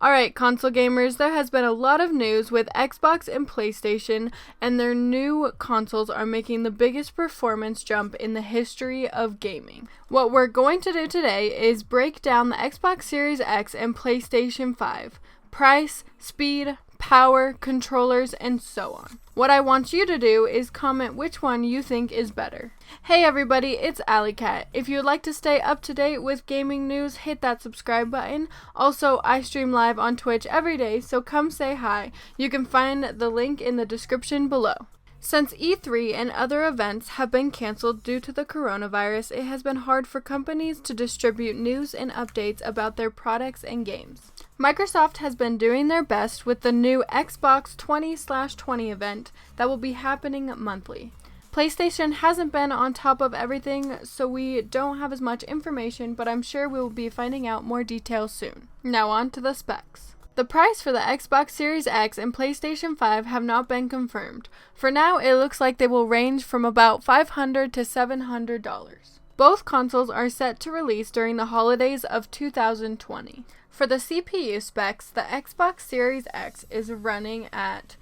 Alright, console gamers, there has been a lot of news with Xbox and PlayStation, and their new consoles are making the biggest performance jump in the history of gaming. What we're going to do today is break down the Xbox Series X and PlayStation 5. Price, speed, power, controllers, and so on. What I want you to do is comment which one you think is better. Hey everybody, it's AlleyCat. If you'd like to stay up to date with gaming news, hit that subscribe button. Also, I stream live on Twitch every day, so come say hi. You can find the link in the description below. Since E3 and other events have been canceled due to the coronavirus, it has been hard for companies to distribute news and updates about their products and games. Microsoft has been doing their best with the new Xbox 20/20 event that will be happening monthly. PlayStation hasn't been on top of everything, so we don't have as much information, but I'm sure we will be finding out more details soon. Now on to the specs. The price for the Xbox Series X and PlayStation 5 have not been confirmed. For now, it looks like they will range from about $500 to $700. Both consoles are set to release during the holidays of 2020. For the CPU specs, the Xbox Series X is running at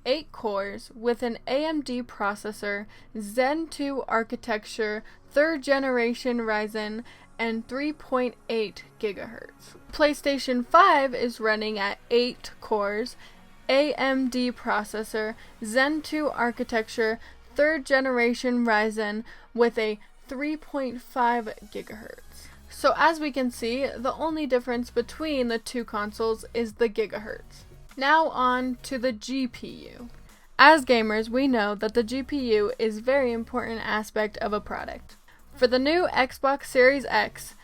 8 cores with an AMD processor, Zen 2 architecture, 3rd generation Ryzen, and 3.8 GHz. PlayStation 5 is running at 8 cores, AMD processor, Zen 2 architecture, 3rd generation Ryzen with a 3.5 GHz. So as we can see, the only difference between the two consoles is the gigahertz. Now on to the GPU. As gamers, we know that the GPU is a very important aspect of a product. For the new Xbox Series X,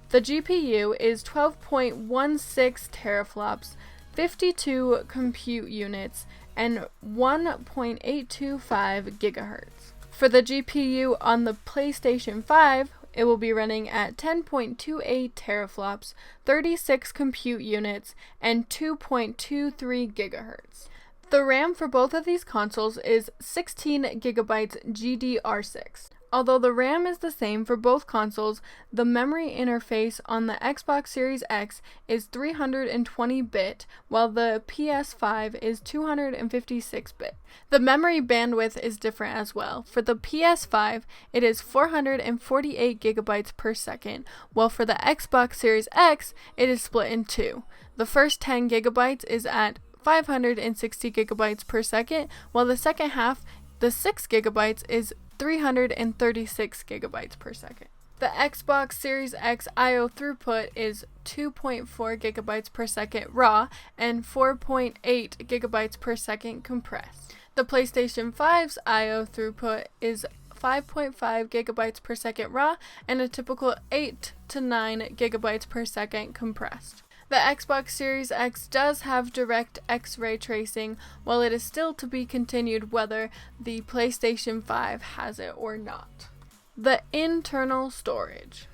the GPU is 12.16 teraflops, 52 compute units, and 1.825 gigahertz. For the GPU on the PlayStation 5, it will be running at 10.28 teraflops, 36 compute units, and 2.23 gigahertz. The RAM for both of these consoles is 16 gigabytes GDR6. Although the RAM is the same for both consoles, the memory interface on the Xbox Series X is 320-bit, while the PS5 is 256-bit. The memory bandwidth is different as well. For the PS5, it is 448 gigabytes per second, while for the Xbox Series X, it is split in two. The first 10 gigabytes is at 560 gigabytes per second, while the second half, the 6 gigabytes, is 336 gigabytes per second. The Xbox Series X I/O throughput is 2.4 gigabytes per second raw and 4.8 gigabytes per second compressed. The PlayStation 5's I/O throughput is 5.5 gigabytes per second raw and a typical 8 to 9 gigabytes per second compressed. The Xbox Series X does have DirectX ray tracing, while it is still to be continued whether the PlayStation 5 has it or not. The internal storage.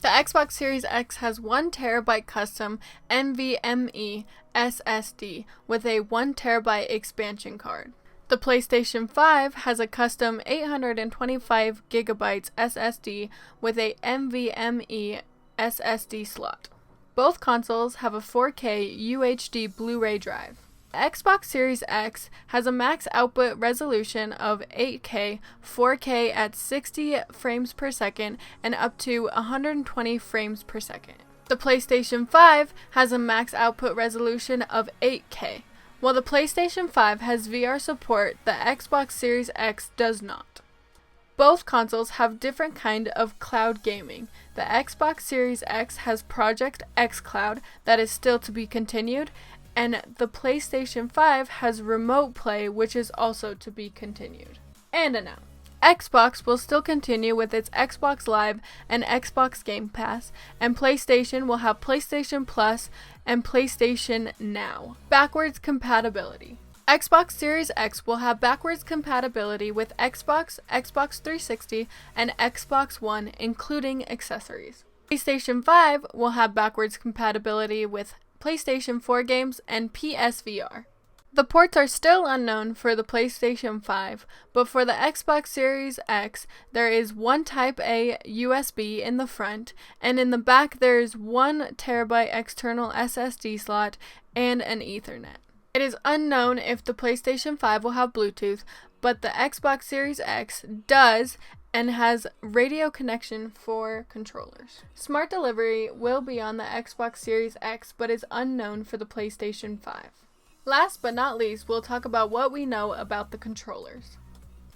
The Xbox Series X has 1 terabyte custom NVMe SSD with a 1 terabyte expansion card. The PlayStation 5 has a custom 825 gigabytes SSD with a NVMe SSD slot. Both consoles have a 4K UHD Blu-ray drive. The Xbox Series X has a max output resolution of 8K, 4K at 60 frames per second, and up to 120 frames per second. The PlayStation 5 has a max output resolution of 8K. While the PlayStation 5 has VR support, the Xbox Series X does not. Both consoles have different kind of cloud gaming. The Xbox Series X has Project xCloud that is still to be continued, and the PlayStation 5 has Remote Play, which is also to be continued. And announced. Xbox will still continue with its Xbox Live and Xbox Game Pass, and PlayStation will have PlayStation Plus and PlayStation Now. Backwards compatibility. Xbox Series X will have backwards compatibility with Xbox, Xbox 360, and Xbox One, including accessories. PlayStation 5 will have backwards compatibility with PlayStation 4 games and PSVR. The ports are still unknown for the PlayStation 5, but for the Xbox Series X, there is one Type-A USB in the front, and in the back there is 1 TB external SSD slot and an Ethernet. It is unknown if the PlayStation 5 will have Bluetooth, but the Xbox Series X does and has radio connection for controllers. Smart delivery will be on the Xbox Series X, but is unknown for the PlayStation 5. Last but not least, we'll talk about what we know about the controllers.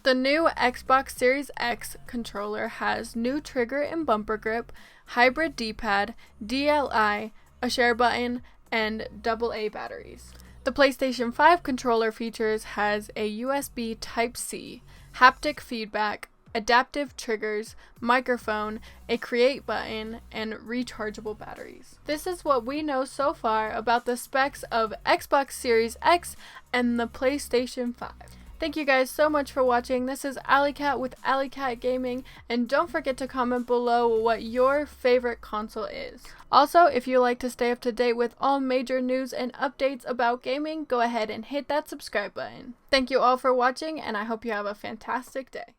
The new Xbox Series X controller has new trigger and bumper grip, hybrid D-pad, DLI, a share button, and AA batteries. The PlayStation 5 controller has a USB Type-C, haptic feedback, adaptive triggers, microphone, a create button, and rechargeable batteries. This is what we know so far about the specs of Xbox Series X and the PlayStation 5. Thank you guys so much for watching. This is AlleyCat with AlleyCat Gaming, and don't forget to comment below what your favorite console is. Also, if you like to stay up to date with all major news and updates about gaming, go ahead and hit that subscribe button. Thank you all for watching, and I hope you have a fantastic day.